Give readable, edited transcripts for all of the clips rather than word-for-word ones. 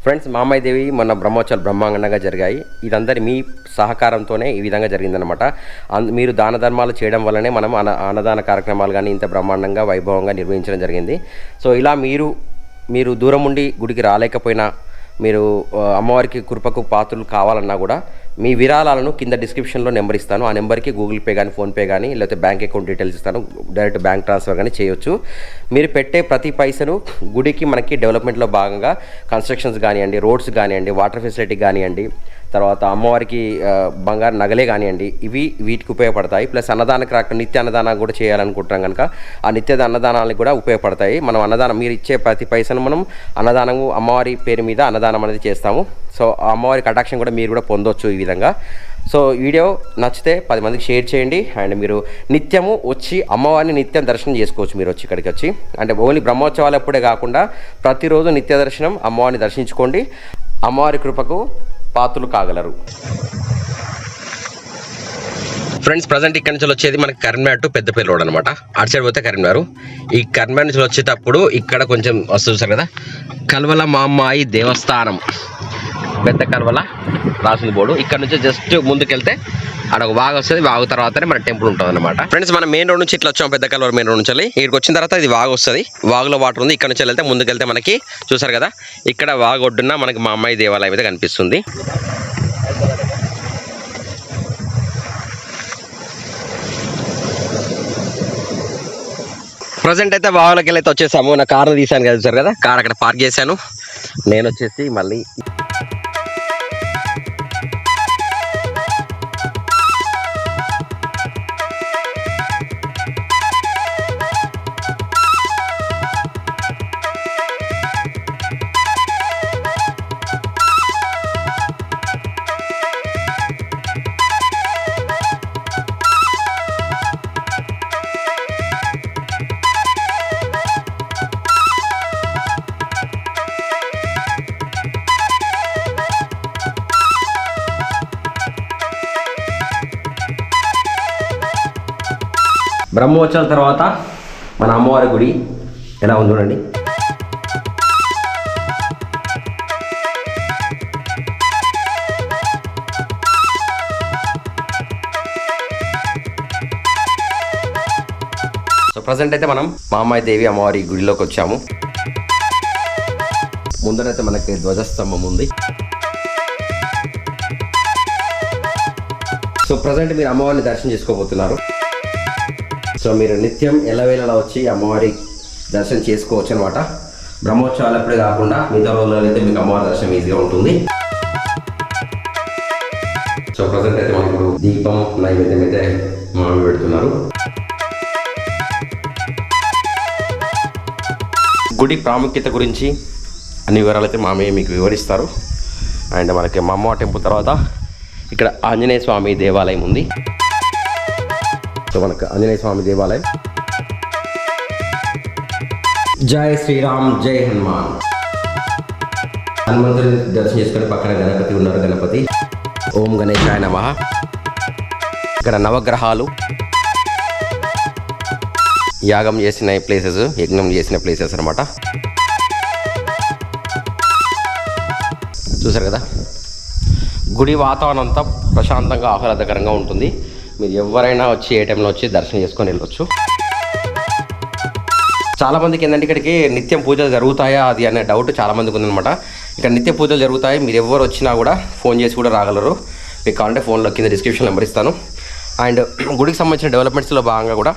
Friends, మామయ్యదేవి మొన్న బ్రహ్మోత్సవాలు బ్రహ్మాండంగా జరిగాయి. ఇదందరి మీ సహకారంతోనే ఈ విధంగా జరిగిందనమాట. మీరు దాన ధర్మాలు చేయడం వల్లనే మనం అన్నదాన కార్యక్రమాలు కానీ ఇంత బ్రహ్మాండంగా వైభవంగా నిర్వహించడం జరిగింది. సో ఇలా మీరు దూరం ఉండి గుడికి రాలేకపోయినా, మీరు అమ్మవారికి కృపకు పాత్రలు కావాలన్నా కూడా మీ విరాళాలను కింద డిస్క్రిప్షన్లో నెంబర్ ఇస్తాను. ఆ నెంబర్కి గూగుల్ పే కానీ, ఫోన్పే కానీ, లేకపోతే బ్యాంక్ అకౌంట్ డీటెయిల్స్ ఇస్తాను. డైరెక్ట్ బ్యాంక్ ట్రాన్స్ఫర్ కానీ చేయొచ్చు. మీరు పెట్టే ప్రతి పైసను గుడికి మనకి డెవలప్మెంట్లో భాగంగా కన్స్ట్రక్షన్స్ కానివ్వండి, రోడ్స్ కానివ్వండి, వాటర్ ఫెసిలిటీ కానివ్వండి, తర్వాత అమ్మవారికి బంగారు నగలే కానివ్వండి, వీటికి ఉపయోగపడతాయి. ప్లస్ నిత్య అన్నదానం కూడా చేయాలనుకుంటున్నాం కనుక ఆ నిత్య అన్నదానాలకు కూడా ఉపయోగపడతాయి. మనం అన్నదానం, మీరు ఇచ్చే ప్రతి పైసను మనం అన్నదానము అమ్మవారి పేరు మీద అన్నదానం అనేది చేస్తాము. సో ఆ అమ్మవారి కటాక్షం కూడా మీరు కూడా పొందొచ్చు ఈ విధంగా. సో వీడియో నచ్చితే 10 మందికి షేర్ చేయండి. అండ్ మీరు నిత్యము వచ్చి అమ్మవారిని నిత్యం దర్శనం చేసుకోవచ్చు. మీరు వచ్చి ఇక్కడికి వచ్చి, అంటే ఓన్లీ బ్రహ్మోత్సవాలు అప్పుడే కాకుండా ప్రతిరోజు నిత్య దర్శనం అమ్మవారిని దర్శించుకోండి. అమ్మవారి కృపకు పాత్రలు కాగలరు. ఫ్రెండ్స్, ప్రజెంట్ ఇక్కడ నుంచి వచ్చేది మనకి కరీంనగర్ టు పెద్దపల్లి రోడ్ అనమాట. అటు సైడ్ పోతే కరీంనగర్. ఈ కరీంనగర్ నుంచి వచ్చేటప్పుడు ఇక్కడ కొంచెం వస్తుంది సార్ కదా, కల్వల మామ్మాయి దేవస్థానం, పెద్ద కల్వల రాసింది బోర్డు. ఇక్కడ నుంచి జస్ట్ ముందుకెళ్తే అక్కడ ఒక వాగు వస్తుంది. వాగు తర్వాతనే మన టెంపుల్ ఉంటుంది అనమాట. ఫ్రెండ్స్, మనం మెయిన్ రోడ్ నుంచి ఇట్లా వచ్చాం, పెద్ద కల్వల మెయిన్ రోడ్ నుంచి వెళ్ళి ఇక్కడికి వచ్చిన తర్వాత ఇది వాగు వస్తుంది. వాగులో వాటర్ ఉంది. ఇక్కడ నుంచి వెళ్తే ముందుకెళ్తే మనకి చూసారు కదా, ఇక్కడ వాగు ఒడ్డున మనకి మా అమ్మాయి దేవాలయం అయితే కనిపిస్తుంది. ప్రజెంట్ అయితే వాగులోకి వెళ్ళి అయితే వచ్చేసాము. నా కార్ని తీసాను కదా, చూసారు కదా, కార్ అక్కడ పార్క్ చేశాను. నేను వచ్చేసి మళ్ళీ బ్రహ్మోత్సవాల తర్వాత మన అమ్మవారి గుడి ఎలా ఉంది చూడండి. సో ప్రజెంట్ అయితే మనం మామయ్యదేవి అమ్మవారి గుడిలోకి వచ్చాము. ముందరైతే మనకి ధ్వజస్తంభం ఉంది. సో ప్రజెంట్ మీరు అమ్మవారిని దర్శనం చేసుకోబోతున్నారు. సో మీరు నిత్యం ఎల్లవేళలా వచ్చి అమ్మవారి దర్శనం చేసుకోవచ్చు అనమాట. బ్రహ్మోత్సవాలు అప్పుడే కాకుండా మిగతా రోజుల్లో అయితే మీకు అమ్మవారి దర్శనం ఈజీగా ఉంటుంది. సో ప్రజెంట్ అయితే మనకు ఇప్పుడు దీపం నైవేద్యం అయితే మామి పెడుతున్నారు. గుడి ప్రాముఖ్యత గురించి అన్ని వివరాలు అయితే మామి మీకు వివరిస్తారు. అండ్ మనకి మా అమ్మవారి టెంపుల్ తర్వాత ఇక్కడ ఆంజనేయ స్వామి దేవాలయం ఉంది. సో మనకు ఆంజనేయ స్వామి దేవాలయం. జై శ్రీరామ్, జై హనుమాన్. హనుమంతుని దర్శనం చేసుకుని పక్కన గణపతి ఉన్నారు. గణపతి ఓం గణేశాయ నమః. ఇక్కడ నవగ్రహాలు యాగం చేసిన ప్లేసెస్, యజ్ఞం చేసిన ప్లేసెస్ అనమాట. చూసారు కదా, గుడి వాతావరణం అంతా ప్రశాంతంగా ఆహ్లాదకరంగా ఉంటుంది. మీరు ఎవరైనా వచ్చి ఏ టైంలో వచ్చి దర్శనం చేసుకొని వెళ్ళొచ్చు. చాలామందికి ఏంటంటే ఇక్కడికి నిత్యం పూజలు జరుగుతాయా అది అనే డౌట్ చాలామందికి ఉందన్నమాట. ఇక్కడ నిత్య పూజలు జరుగుతాయి. మీరు ఎవరు వచ్చినా కూడా ఫోన్ చేసి కూడా రాగలరు. మీకు కావాలంటే ఫోన్లో కింద డిస్క్రిప్షన్ నెంబర్ ఇస్తాను. అండ్ గుడికి సంబంధించిన డెవలప్మెంట్స్లో భాగంగా కూడా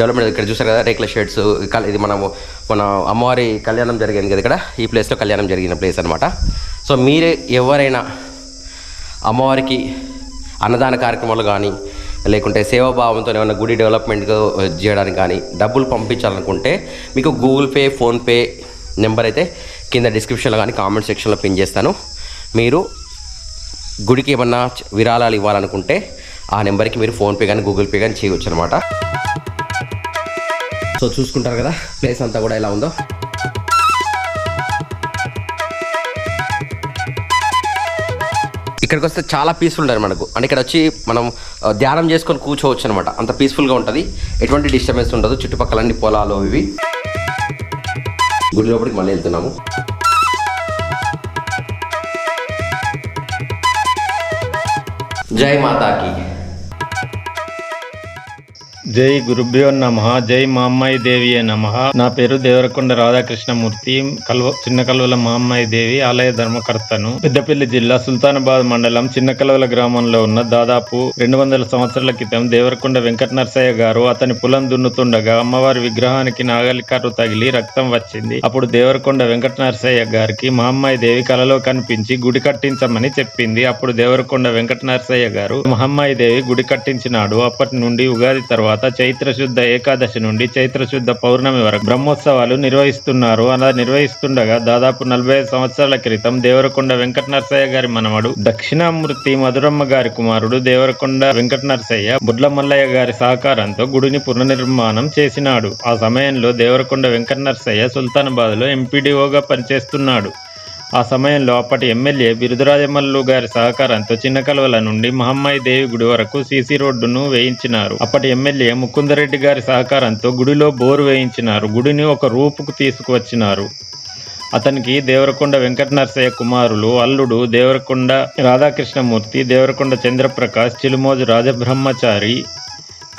డెవలప్మెంట్ ఇక్కడ చూసారు కదా, రేకుల షెడ్స్. ఇది మన అమ్మవారి కళ్యాణం జరిగింది కదా, ఇక్కడ ఈ ప్లేస్లో కళ్యాణం జరిగిన ప్లేస్ అనమాట. సో మీరే ఎవరైనా అమ్మవారికి అన్నదాన కార్యక్రమాలు కానీ, లేకుంటే సేవాభావంతో ఏమైనా గుడి డెవలప్మెంట్ చేయడానికి కానీ డబ్బులు పంపించాలనుకుంటే మీకు గూగుల్ పే, ఫోన్పే నెంబర్ అయితే కింద డిస్క్రిప్షన్లో కానీ కామెంట్ సెక్షన్లో పిన్ చేస్తాను. మీరు గుడికి ఏమన్నా విరాళాలు ఇవ్వాలనుకుంటే ఆ నెంబర్కి మీరు ఫోన్పే కానీ గూగుల్ పే కానీ చేయవచ్చు అనమాట. సో చూసుకుంటారు కదా ప్లేస్ అంతా కూడా ఎలా ఉందో. ఇక్కడికి వస్తే చాలా పీస్ఫుల్ ఉంటుంది మనకు. అంటే ఇక్కడ వచ్చి మనం ధ్యానం చేసుకొని కూర్చోవచ్చు అనమాట. అంత పీస్ఫుల్గా ఉంటుంది, ఎటువంటి డిస్టర్బెన్స్ ఉండదు. చుట్టుపక్కల అన్ని పొలాలు ఇవి. గుడి లోపలికి మళ్ళీ వెళ్తున్నాము. జై మాతాకి. జై గురుభ్యో నమః. జై మామ్మాయి దేవియే నమః. నా పేరు దేవరకొండ రాధాకృష్ణమూర్తి. చిన్న కల్వల మామ్మాయి దేవి ఆలయ ధర్మకర్తను. పెద్దపల్లి జిల్లా సుల్తానాబాద్ మండలం చిన్న కల్వల గ్రామంలో ఉన్న దాదాపు 200 సంవత్సరాల క్రితం దేవరకొండ వెంకట నరసయ్య గారు అతని పొలం దున్నుతుండగా అమ్మవారి విగ్రహానికి నాగలికర్రు తగిలి రక్తం వచ్చింది. అప్పుడు దేవరకొండ వెంకట నరసయ్య గారికి మహమ్మాయి దేవి కలలో కనిపించి గుడి కట్టించమని చెప్పింది. అప్పుడు దేవరకొండ వెంకట నరసయ్య గారు మహమ్మాయి దేవి గుడి కట్టించినాడు. అప్పటి నుండి ఉగాది తర్వాత చైత్ర శుద్ధ ఏకాదశి నుండి చైత్ర శుద్ధ పౌర్ణమి వరకు బ్రహ్మోత్సవాలు నిర్వహిస్తున్నారు. అలా నిర్వహిస్తుండగా దాదాపు 45 సంవత్సరాల క్రితం దేవరకొండ వెంకట నరసయ్య గారి మనవడు దక్షిణామూర్తి మధురమ్మ గారి కుమారుడు దేవరకొండ వెంకట నరసయ్య బుడ్ల మల్లయ్య గారి సహకారంతో గుడిని పునర్నిర్మాణం చేసినాడు. ఆ సమయంలో దేవరకొండ వెంకట నరసయ్య సుల్తానాబాద్ లో ఎంపీడీఓగా పనిచేస్తున్నాడు. ఆ సమయంలో అప్పటి ఎమ్మెల్యే బిరుదురాజమల్లు గారి సహకారంతో చిన్న కల్వల నుండి మహమ్మాయి దేవి గుడి వరకు సీసీ రోడ్డును వేయించినారు. అప్పటి ఎమ్మెల్యే ముకుందరెడ్డి గారి సహకారంతో గుడిలో బోరు వేయించినారు. గుడిని ఒక రూపుకు తీసుకువచ్చినారు. అతనికి దేవరకొండ వెంకట నరసయ్య కుమారులు అల్లుడు దేవరకొండ రాధాకృష్ణమూర్తి, దేవరకొండ చంద్రప్రకాష్, చిలుమోజు రాజబ్రహ్మచారి,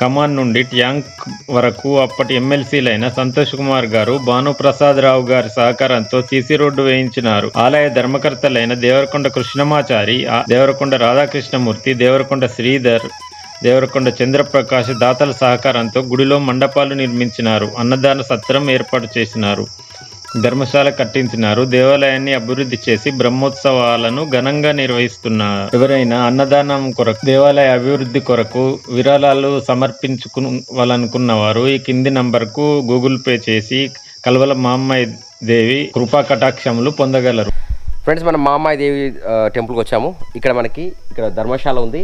కమాన్ నుండి ట్యాంక్ వరకు అప్పటి ఎమ్మెల్సీలైన సంతోష్ కుమార్ గారు, భానుప్రసాద్ రావు గారి సహకారంతో సీసీ రోడ్డు వేయించినారు. ఆలయ ధర్మకర్తలైన దేవరకొండ కృష్ణమాచారి, దేవరకొండ రాధాకృష్ణమూర్తి, దేవరకొండ శ్రీధర్, దేవరకొండ చంద్రప్రకాష్ దాతల సహకారంతో గుడిలో మండపాలు నిర్మించినారు. అన్నదాన సత్రం ఏర్పాటు చేసినారు. ధర్మశాల కట్టించినారు. దేవాలయాన్ని అభివృద్ధి చేసి బ్రహ్మోత్సవాలను ఘనంగా నిర్వహిస్తున్నారు. ఎవరైనా అన్నదానం కొరకు, దేవాలయ అభివృద్ధి కొరకు విరాళాలు సమర్పించుకోవాలనుకున్న వారు ఈ కింది నంబర్కు గూగుల్ పే చేసి కల్వల మామ్మాయి దేవి కృపా కటాక్షములు పొందగలరు. ఫ్రెండ్స్, మనం మామ్మాయి దేవి టెంపుల్కి వచ్చాము. ఇక్కడ ధర్మశాల ఉంది.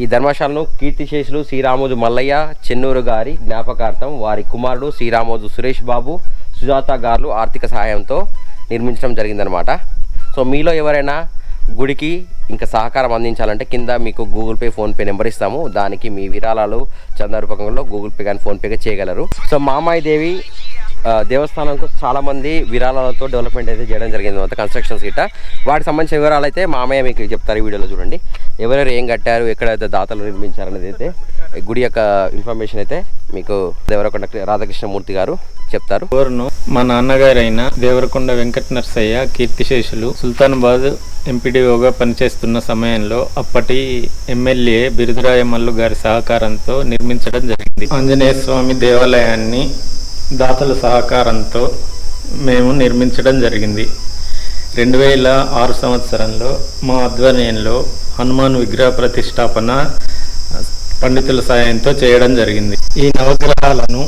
ఈ ధర్మశాలను కీర్తిశేషులు శ్రీరామోజు మల్లయ్య చెన్నూరు గారి జ్ఞాపకార్థం వారి కుమారుడు శ్రీరామోజు సురేష్ బాబు, సుజాత గారు ఆర్థిక సహాయంతో నిర్మించడం జరిగిందనమాట. సో మీలో ఎవరైనా గుడికి ఇంకా సహకారం అందించాలంటే కింద మీకు గూగుల్ పే, ఫోన్పే నెంబర్ ఇస్తాము. దానికి మీ విరాళాలు చందా రూపకంలో గూగుల్ పే కానీ ఫోన్పేగా చేయగలరు. సో మామ్మాయి దేవి దేవస్థానంకు చాలామంది విరాళాలతో డెవలప్మెంట్ అయితే చేయడం జరిగింది అనమాట, కన్స్ట్రక్షన్స్ గిట్ట. వాటికి సంబంధించిన వివరాలు అయితే మామయ్య మీకు చెప్తారు. ఈ వీడియోలో చూడండి ఎవరెవరు ఏం కట్టారు, ఎక్కడైతే దాతలు నిర్మించారు అనేది అయితే గుడి యొక్క ఇన్ఫర్మేషన్ అయితే మీకు దేవరకొండ రాధాకృష్ణమూర్తి గారు చెప్తారు. మా నాన్నగారైన దేవరకొండ వెంకట నరసయ్య కీర్తిశేషులు సుల్తానాబాద్ ఎంపీడీఓగా పనిచేస్తున్న సమయంలో అప్పటి ఎమ్మెల్యే బిరుదురాజమల్లు గారి సహకారంతో నిర్మించడం జరిగింది. ఆంజనేయ స్వామి దేవాలయాన్ని దాతల సహకారంతో మేము నిర్మించడం జరిగింది. 2006 సంవత్సరంలో మా ఆధ్వర్యంలో హనుమాన్ విగ్రహ ప్రతిష్టాపన పండితుల సాయంతో చేయడం జరిగింది. ఈ నవగ్రహాలను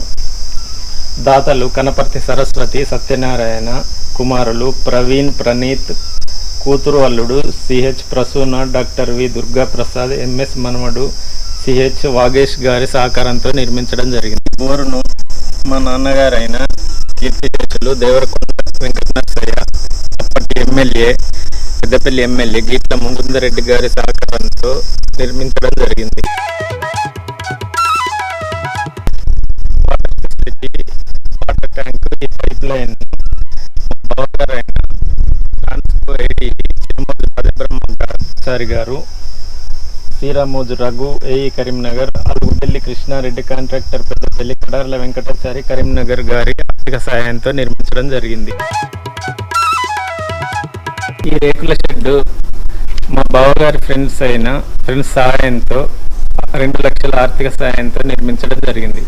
దాతలు కనపర్తి సరస్వతి, సత్యనారాయణ కుమారులు ప్రవీణ్, ప్రణీత్, కూతురు అల్లుడు CH Prasuna, doctor V Durga Prasad, MS మనవడు సిహెచ్ వాగేష్ గారి సహకారంతో నిర్మించడం జరిగింది. బోరును మా నాన్నగారైన కీర్తిశేషులు దేవరకొండ వెంకట నరసయ్య అప్పటి ఎమ్మెల్యే పెద్దపల్లి ఎమ్మెల్యే గీట్ల ముకుందరెడ్డి గారి సహకారంతో నిర్మించడం జరిగింది. వాటర్ ట్యాంకు, ఈ పైప్ లైన్ బావగారైన Transco ID Chirumurthy Rajabrahmachari garu, Sriramoju Raghu AE Karimnagar, Alugubelli Krishnareddy contractor Peddapalli, Kadarla Venkatachari Karimnagar గారి ఆర్థిక సహాయంతో నిర్మించడం జరిగింది. ఈ రేకుల షెడ్ మా బావగారి ఫ్రెండ్స్ సహాయంతో 2 లక్షల ఆర్థిక సహాయంతో నిర్మించడం జరిగింది.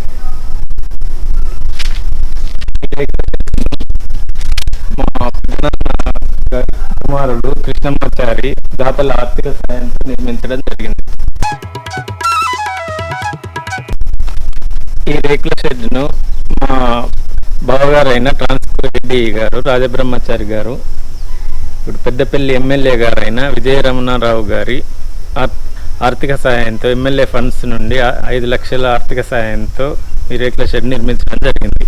మా కుమారుడు కృష్ణమాచారి దాతల ఆర్థిక సహాయంతో నిర్మించడం జరిగింది. ఈ రేకుల షెడ్ను మా బావగారైన ట్రాన్స్కో రెడ్డి గారు, రాజబ్రహ్మచారి గారు, ఇప్పుడు పెద్దపల్లి ఎమ్మెల్యే గారైన విజయరమణారావు గారి ఆర్థిక సహాయంతో ఎమ్మెల్యే ఫండ్స్ నుండి 5 లక్షల ఆర్థిక సహాయంతో ఈ రేకుల షెడ్ నిర్మించడం జరిగింది.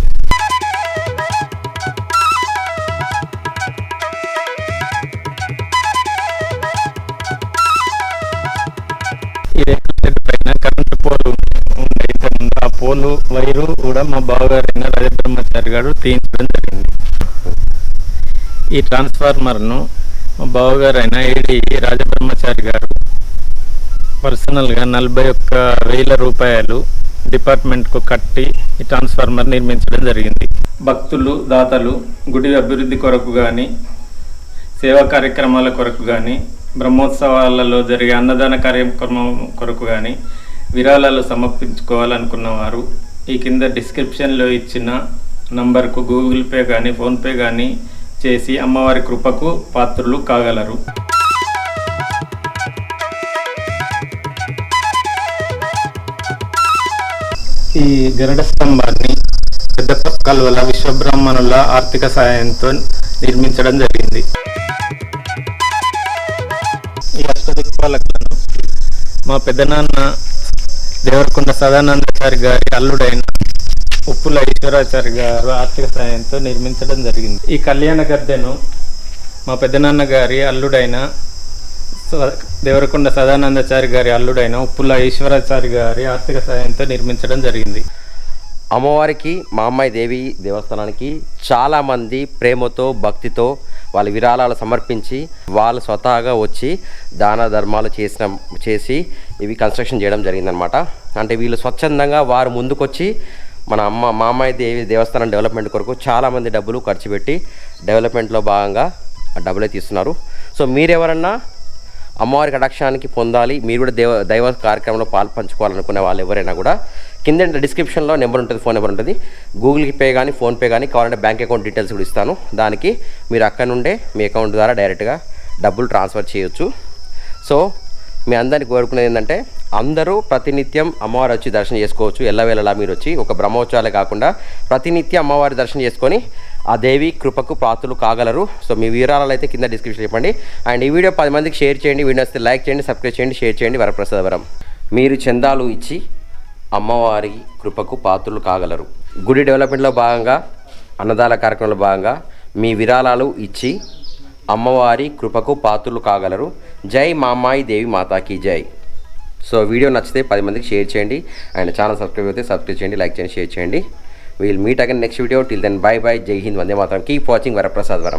ఈ రేకుల షెడ్ పైన కరెంటు పోలు ఆ పోలు వైరు కూడా మా బావగారైన రాజబ్రహ్మచారి గారు తీయించడం జరిగింది. ఈ ట్రాన్స్ఫార్మర్ను మా బావగారైన ఏడి రాజబ్రహ్మచారి గారు పర్సనల్గా 41,000 రూపాయలు డిపార్ట్మెంట్కు కట్టి ఈ ట్రాన్స్ఫార్మర్ నిర్మించడం జరిగింది. భక్తులు దాతలు గుడి అభివృద్ధి కొరకు కానీ, సేవా కార్యక్రమాల కొరకు కానీ, బ్రహ్మోత్సవాలలో జరిగే అన్నదాన కార్యక్రమం కొరకు కానీ విరాళాలు సమర్పించుకోవాలనుకున్న వారు ఈ కింద డిస్క్రిప్షన్లో ఇచ్చిన నంబర్కు గూగుల్ పే కానీ, ఫోన్పే కానీ చేసి అమ్మవారి కృపకు పాత్రులు కాగలరు. ఈ గరుడ స్తంభాన్ని పెద్ద కల్వల విశ్వబ్రాహ్మణుల ఆర్థిక సాయంతో నిర్మించడం జరిగింది. ఈ అష్టదిక్పాలకులను మా పెద్దనాన్న దేవరకొండ సదానందాచారి గారి అల్లుడైన ఉప్పుల ఈశ్వరాచారి గారు ఆర్థిక సాయంతో నిర్మించడం జరిగింది. ఈ కళ్యాణ గద్దెను మా పెద్దనాన్న గారి అల్లుడైన దేవరకొండ సదానందాచారి గారి అల్లుడైన ఉప్పుల ఈశ్వరాచారి గారి ఆర్థిక సాయంతో నిర్మించడం జరిగింది. అమ్మవారికి మా అమ్మాయి దేవి దేవస్థానానికి చాలామంది ప్రేమతో భక్తితో వాళ్ళ విరాళాలు సమర్పించి వాళ్ళు స్వతహాగా వచ్చి దాన ధర్మాలు చేసి ఇవి కన్స్ట్రక్షన్ చేయడం జరిగిందనమాట. అంటే వీళ్ళు స్వచ్ఛందంగా వారు ముందుకొచ్చి మా అమ్మాయి దేవి దేవస్థానం డెవలప్మెంట్ కొరకు చాలామంది డబ్బులు ఖర్చు పెట్టి డెవలప్మెంట్లో భాగంగా ఆ డబ్బులే తీస్తున్నారు. సో మీరెవరన్నా అమ్మవారి కటాక్షానికి పొందాలి, మీరు కూడా దైవ కార్యక్రమంలో పాలు పంచుకోవాలనుకునే వాళ్ళు ఎవరైనా కూడా కింద డిస్క్రిప్షన్లో నెంబర్ ఉంటుంది, ఫోన్ నెంబర్ ఉంటుంది. గూగుల్ పే కానీ, ఫోన్పే కానీ, కావాలంటే బ్యాంక్ అకౌంట్ డీటెయిల్స్ కూడా ఇస్తాను. దానికి మీరు అక్కడ నుండే మీ అకౌంట్ ద్వారా డైరెక్ట్గా డబ్బులు ట్రాన్స్ఫర్ చేయొచ్చు. సో మీ అందరికీ కోరుకునేది ఏంటంటే అందరూ ప్రతినిత్యం అమ్మవారి వచ్చి దర్శనం చేసుకోవచ్చు. ఎల్లవేళలా మీరు వచ్చి ఒక బ్రహ్మోత్సవాలే కాకుండా ప్రతినిత్యం అమ్మవారి దర్శనం చేసుకొని ఆ దేవి కృపకు పాత్రలు కాగలరు. సో మీ వివరాలు అయితే కింద డిస్క్రిప్షన్ చెప్పండి. అండ్ ఈ వీడియో 10 మందికి షేర్ చేయండి. వీడియో వస్తే లైక్ చేయండి, సబ్స్క్రైబ్ చేయండి, షేర్ చేయండి. వరప్రసాదవరం. మీరు చందాలు ఇచ్చి అమ్మవారి కృపకు పాత్రలు కాగలరు. గుడి డెవలప్మెంట్లో భాగంగా, అన్నదాన కార్యక్రమంలో భాగంగా మీ విరాళాలు ఇచ్చి అమ్మవారి కృపకు పాత్రలు కాగలరు. జై మా అమ్మాయి దేవి మాతాకి జై. సో వీడియో నచ్చితే 10 మందికి షేర్ చేయండి. అండ్ ఛానల్ సబ్స్క్రైబ్ అయితే సబ్స్క్రైబ్ చేయండి, లైక్ చేయండి, షేర్ చేయండి. We'll meet again next video. Till then, bye bye. Jai Hind, Vande Mataram. Keep watching Varaprasadvaram.